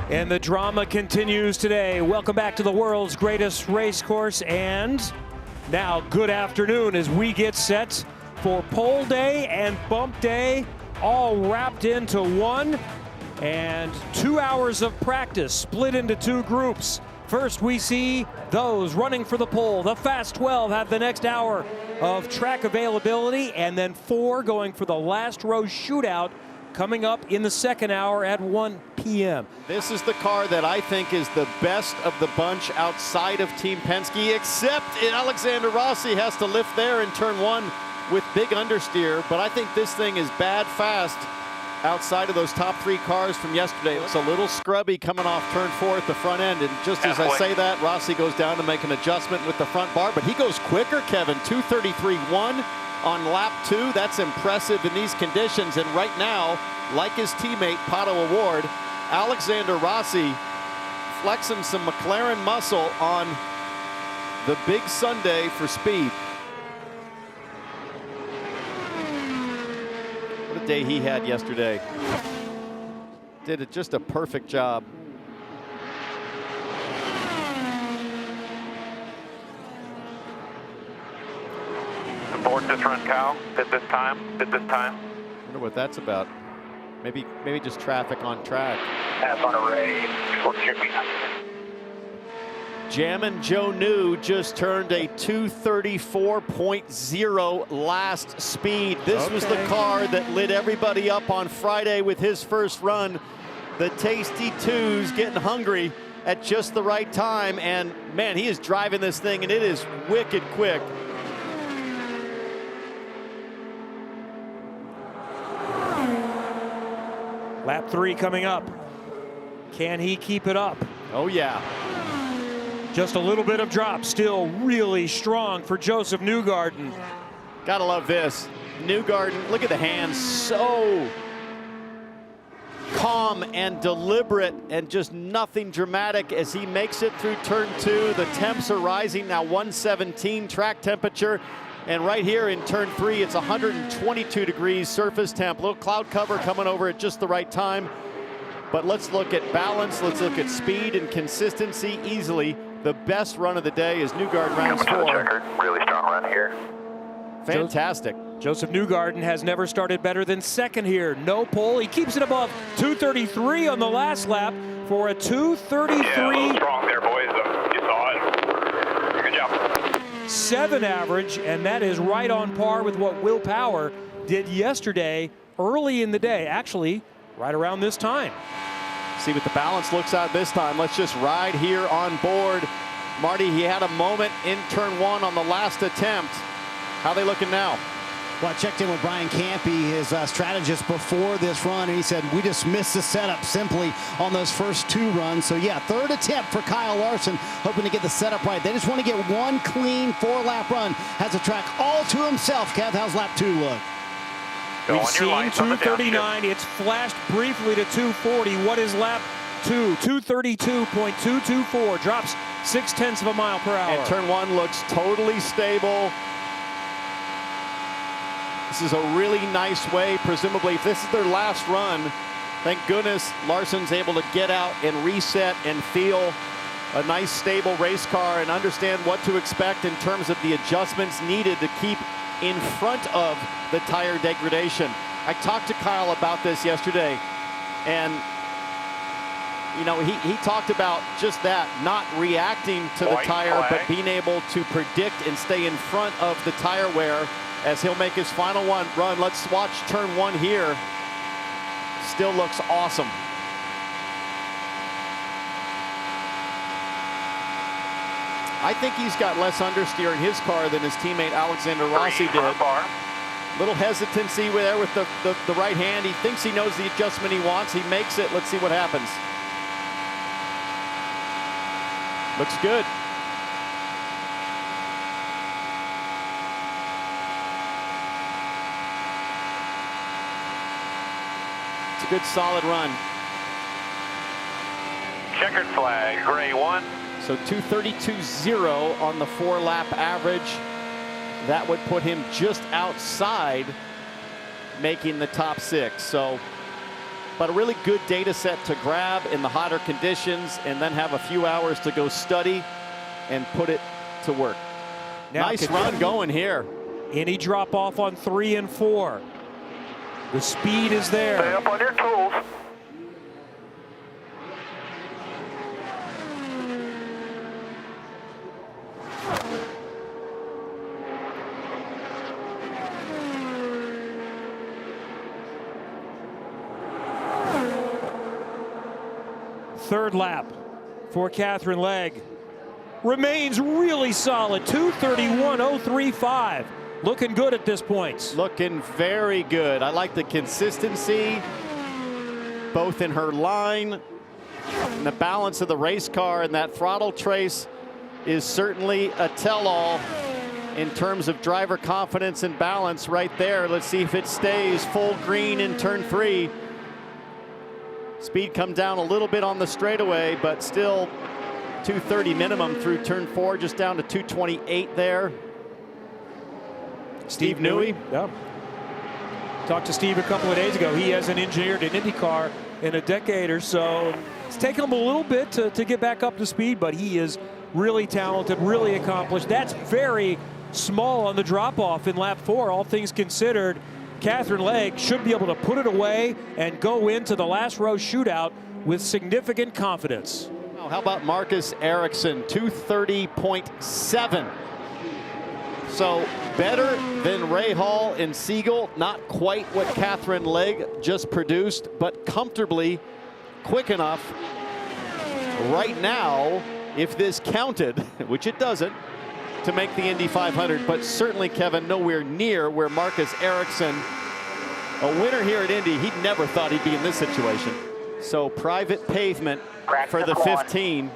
And the drama continues today. Welcome back to the world's greatest race course. And now good afternoon as we get set for pole day and bump day, all wrapped into one. And 2 hours of practice split into two groups. First, we see those running for the pole. The Fast 12 have the next hour of track availability, and then 4 going for the last row shootout coming up in the second hour at 1 p.m. This is the car that I think is the best of the bunch outside of Team Penske, except Alexander Rossi has to lift there in turn 1 with big understeer. But I think this thing is bad fast outside of those top 3 cars from yesterday. It's a little scrubby coming off turn 4 at the front end. And just as I say that, Rossi goes down to make an adjustment with the front bar, but he goes quicker, Kevin. 2:33.1 on lap 2. That's impressive in these conditions. And right now, like his teammate Pato O'Ward, Alexander Rossi flexing some McLaren muscle on the big Sunday for speed. What a day he had yesterday. Did it just a perfect job. Abort this run, Kyle. Did this time. I wonder what that's about. Maybe just traffic on track. Pass on array. Jammin' Joe New just turned a 2:34.0 last speed. This was the car that lit everybody up on Friday with his first run. The Tasty Twos getting hungry at just the right time. And man, he is driving this thing and it is wicked quick. Lap 3 coming up. Can he keep it up? Oh yeah. Just a little bit of drop, still really strong for Josef Newgarden. Gotta love this. Newgarden, look at the hands, so calm and deliberate and just nothing dramatic as he makes it through turn 2. The temps are rising now, 117 track temperature. And right here in turn 3, it's 122 degrees surface temp. Little cloud cover coming over at just the right time. But let's look at balance, let's look at speed and consistency. Easily the best run of the day is Newgarden rounds 4. Really strong run here. Fantastic. Josef Newgarden has never started better than second here. No pole. He keeps it above 2:33 on the last lap for a 2:33. Yeah, a little strong there, boys. You saw it. Good job. 7 average, and that is right on par with what Will Power did yesterday early in the day. Actually, right around this time. See what the balance looks at this time. Let's just ride here on board. Marty, he had a moment in turn 1 on the last attempt. How they looking now? Well, I checked in with Brian Campy, his strategist, before this run, and he said we just missed the setup simply on those first 2 runs. So yeah, 3rd attempt for Kyle Larson, hoping to get the setup right. They just want to get one clean 4-lap run. Has the track all to himself. Kev, how's lap 2 look? We've seen 239. It's flashed briefly to 240. What is lap 2? 232.224. Drops 0.6 of a mile per hour. And turn 1 looks totally stable. This is a really nice way, presumably, if this is their last run, thank goodness Larson's able to get out and reset and feel a nice stable race car and understand what to expect in terms of the adjustments needed to keep in front of the tire degradation. I talked to Kyle about this yesterday, and you know, he talked about just that, not reacting to the tire, but being able to predict and stay in front of the tire wear as he'll make his final run. Let's watch turn 1 here. Still looks awesome. I think he's got less understeer in his car than his teammate Alexander Rossi did. Little hesitancy there with the right hand. He thinks he knows the adjustment he wants. He makes it. Let's see what happens. Looks good. It's a good solid run. Checkered flag, gray 1. So 2:32.0 on the 4-lap average. That would put him just outside making the top 6. So but a really good data set to grab in the hotter conditions and then have a few hours to go study and put it to work. Now, nice run going here. Any drop off on 3 and 4. The speed is there. Stay up on your tools. Third lap for Katherine Legge. Remains really solid. 2:31.035. Looking good at this point. Looking very good. I like the consistency, both in her line and the balance of the race car, and that throttle trace is certainly a tell-all in terms of driver confidence and balance right there. Let's see if it stays full green in turn 3. Speed come down a little bit on the straightaway, but still 230 minimum through turn 4, just down to 228 there. Steve Newey. Yeah. Talked to Steve a couple of days ago. He hasn't engineered an IndyCar in a decade or so. It's taken him a little bit to get back up to speed, but he is really talented, really accomplished. That's very small on the drop-off in lap 4, all things considered. Katherine Legge should be able to put it away and go into the last row shootout with significant confidence. How about Marcus Ericsson, 230.7. So better than Rahal and Siegel. Not quite what Katherine Legge just produced, but comfortably quick enough right now, if this counted, which it doesn't, to make the Indy 500. But certainly, Kevin, nowhere near where Marcus Ericsson, a winner here at Indy, he never thought he'd be in this situation. So private pavement for the 15.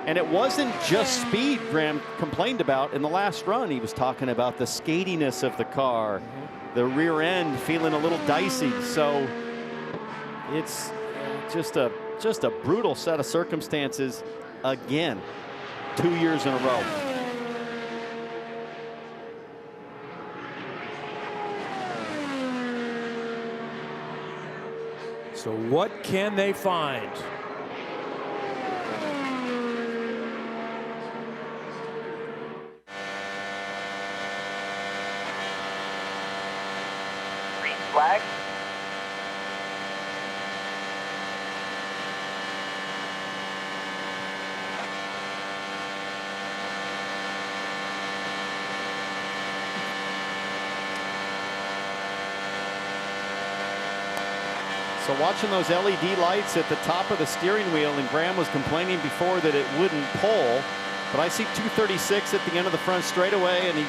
And it wasn't just speed Graham complained about in the last run. He was talking about the skatiness of the car, the rear end feeling a little dicey. So it's just a brutal set of circumstances again, 2 years in a row. So what can they find? Green flag. So watching those LED lights at the top of the steering wheel, and Graham was complaining before that it wouldn't pull, but I see 236 at the end of the front straightaway, and he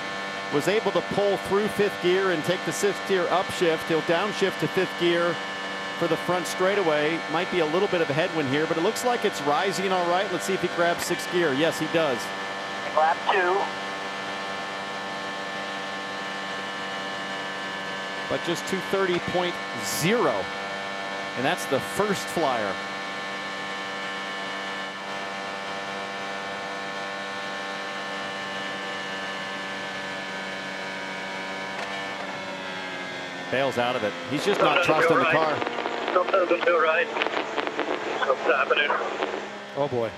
was able to pull through 5th gear and take the 6th gear upshift. He'll downshift to 5th gear for the front straightaway. Might be a little bit of a headwind here, but it looks like it's rising all right. Let's see if he grabs 6th gear. Yes, he does. Lap 2. But just 230.0. And that's the first flyer. Bails out of it. He's just not trusting the car. Something doesn't feel right. Something's happening. Oh boy.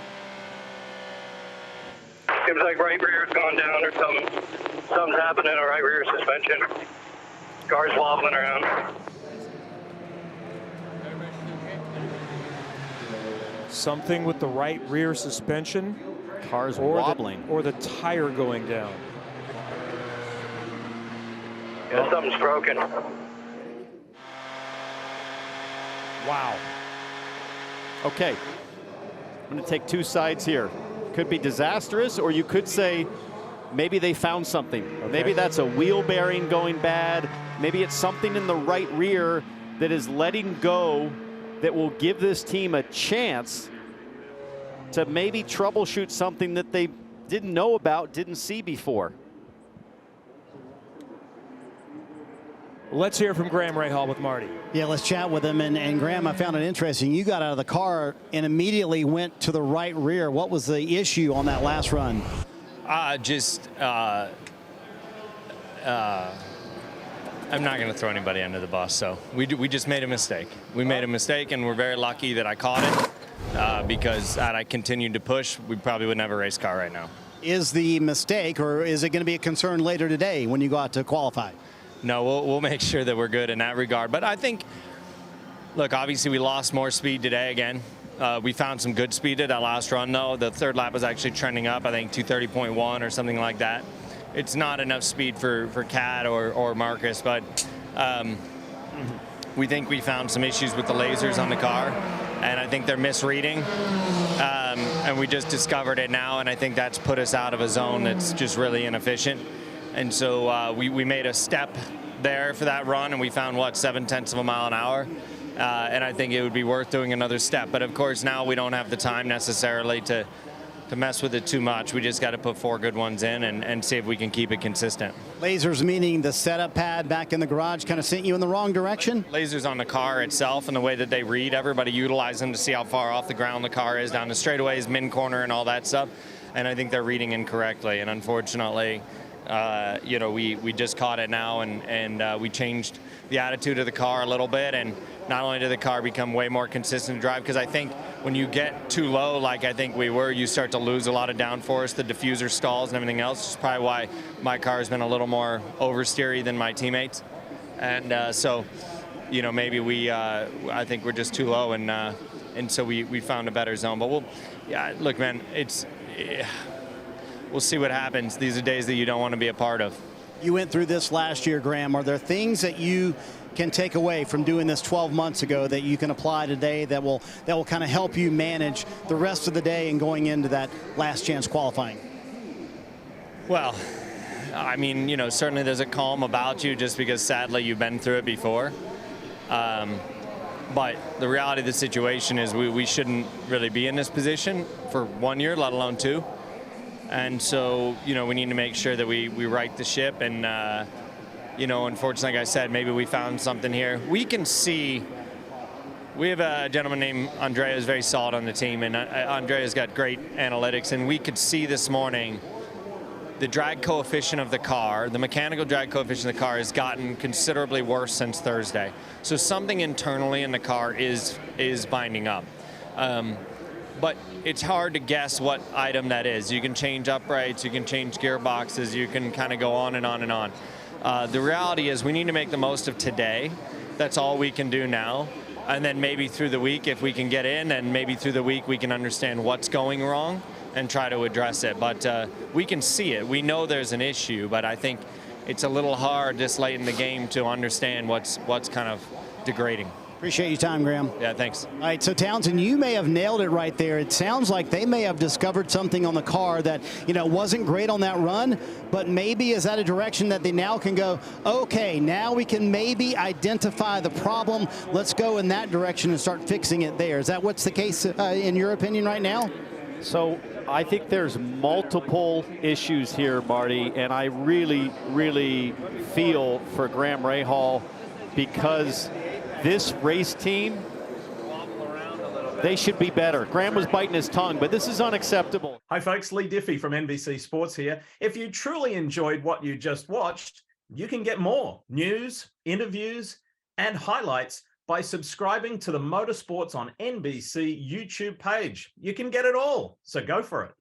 Seems like right rear's gone down or something. Something's happening on right rear suspension. Car's wobbling around. Something with the right rear suspension. Car's wobbling. Or the tire going down. Yeah, something's broken. Wow. Okay. I'm going to take two sides here. Could be disastrous, or you could say maybe they found something. Okay. Maybe that's a wheel bearing going bad. Maybe it's something in the right rear that is letting go that will give this team a chance to maybe troubleshoot something that they didn't know about, didn't see before. Let's hear from Graham Rahal with Marty. Yeah, let's chat with him. And Graham, I found it interesting. You got out of the car and immediately went to the right rear. What was the issue on that last run? I'm not going to throw anybody under the bus. So we just made a mistake. We made a mistake, and we're very lucky that I caught it because had I continued to push, we probably wouldn't have a race car right now. Is the mistake, or is it going to be a concern later today when you go out to qualify? No, we'll make sure that we're good in that regard. But I think, look, obviously we lost more speed today again. We found some good speed at that last run, though. The third lap was actually trending up, I think 230.1 or something like that. It's not enough speed for Kat or Marcus, but we think we found some issues with the lasers on the car, and I think they're misreading. And we just discovered it now, and I think that's put us out of a zone that's just really inefficient. And so we made a step there for that run, and we found, what, 0.7 of a mile an hour? And I think it would be worth doing another step. But, of course, now we don't have the time necessarily to mess with it too much. We just got to put 4 good ones in and see if we can keep it consistent. Lasers meaning the setup pad back in the garage kind of sent you in the wrong direction? Lasers on the car itself and the way that they read. Everybody utilizes them to see how far off the ground the car is, down the straightaways, min corner, and all that stuff. And I think they're reading incorrectly. And unfortunately, you know, we just caught it now, and we changed the attitude of the car a little bit, and not only did the car become way more consistent to drive, because I think when you get too low, like I think we were, you start to lose a lot of downforce, the diffuser stalls and everything else. It's probably why my car has been a little more oversteery than my teammates. And so, you know, maybe I think we're just too low, and so we found a better zone. But look, man, we'll see what happens. These are days that you don't want to be a part of. You went through this last year, Graham. Are there things that you can take away from doing this 12 months ago that you can apply today that will kind of help you manage the rest of the day and going into that last chance qualifying? Well, I mean, you know, certainly there's a calm about you just because sadly you've been through it before. But the reality of the situation is we shouldn't really be in this position for 1 year, let alone 2. And so, you know, we need to make sure that we right the ship. And, you know, unfortunately, like I said, maybe we found something here. We can see, we have a gentleman named Andrea who's very solid on the team, and Andrea's got great analytics. And we could see this morning the drag coefficient of the car, the mechanical drag coefficient of the car has gotten considerably worse since Thursday. So something internally in the car is binding up. But it's hard to guess what item that is. You can change uprights, you can change gearboxes, you can kind of go on and on and on. The reality is we need to make the most of today. That's all we can do now. And then maybe through the week, if we can get in, and maybe through the week we can understand what's going wrong and try to address it. But we can see it. We know there's an issue, but I think it's a little hard this late in the game to understand what's kind of degrading. Appreciate your time, Graham. Yeah, thanks. All right, so Townsend, you may have nailed it right there. It sounds like they may have discovered something on the car that, you know, wasn't great on that run, but maybe is that a direction that they now can go, okay, now we can maybe identify the problem. Let's go in that direction and start fixing it there. Is that what's the case in your opinion right now? So I think there's multiple issues here, Marty, and I really, really feel for Graham Rahal because this race team, they should be better. Graham was biting his tongue, but this is unacceptable. Hi folks, Lee Diffie from NBC Sports here. If you truly enjoyed what you just watched, you can get more news, interviews, and highlights by subscribing to the Motorsports on NBC YouTube page. You can get it all, so go for it.